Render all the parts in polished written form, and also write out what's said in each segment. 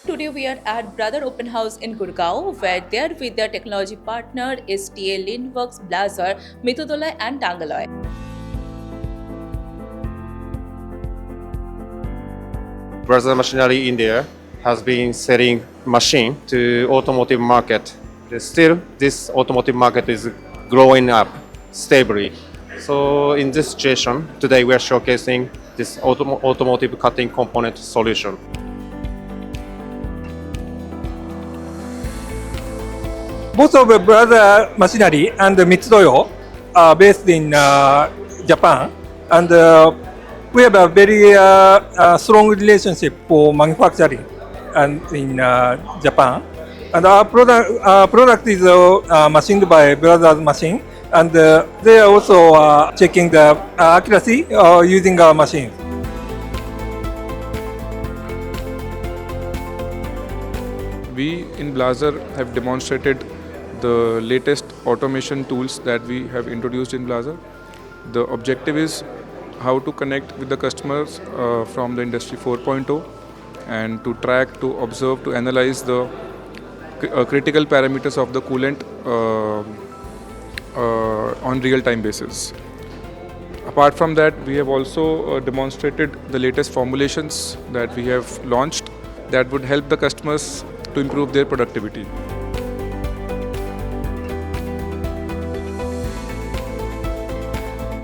Today we are at Brother Open House in Gurugram, where there with their technology partner is TA Leanworx, Blaser, Mitutoyo and TUNGALOY. Brother Machinery India has been selling machine to automotive market. Still, this automotive market is growing up stably. So in this situation, today we are showcasing this automotive cutting component solution. Both of Brother Machinery and Mitutoyo are based in Japan, and we have a very strong relationship for manufacturing and in Japan. And our product is machined by Brothers Machine, and they are also checking the accuracy using our machines. We in Blaser have demonstrated the latest automation tools that we have introduced in Blaser. The objective is how to connect with the customers from the industry 4.0 and to track, to observe, to analyze the critical parameters of the coolant on real-time basis. Apart from that, we have also demonstrated the latest formulations that we have launched that would help the customers to improve their productivity.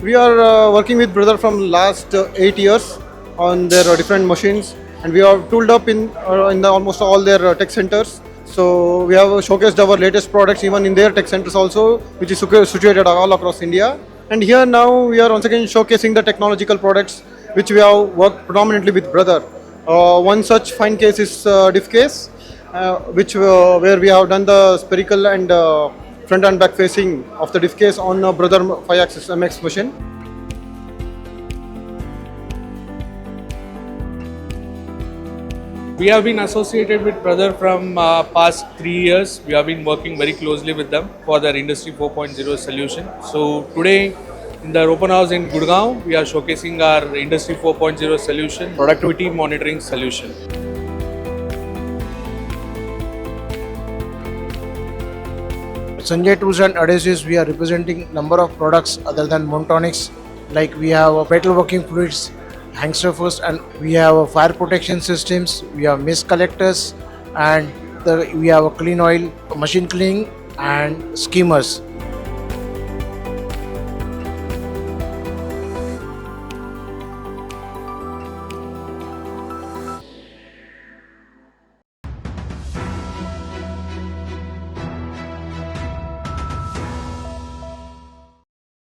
We are working with Brother from last 8 years on their different machines, and we are tooled up in almost all their tech centers. So we have showcased our latest products even in their tech centers also, which is situated all across India. And here now we are once again showcasing the technological products which we have worked predominantly with Brother. One such fine case is diff case, where we have done the spherical and front and back facing of the diff case on a Brother 5-axis MX machine. We have been associated with Brother from past 3 years. We have been working very closely with them for their Industry 4.0 solution. So today in the open house in Gurugram, we are showcasing our Industry 4.0 solution, productivity monitoring solution. Sanjay Tools and Adhesives, we are representing number of products other than Montonics, like we have metal working fluids, hanger first, and we have fire protection systems, we have mist collectors, and we have clean oil, machine cleaning and skimmers.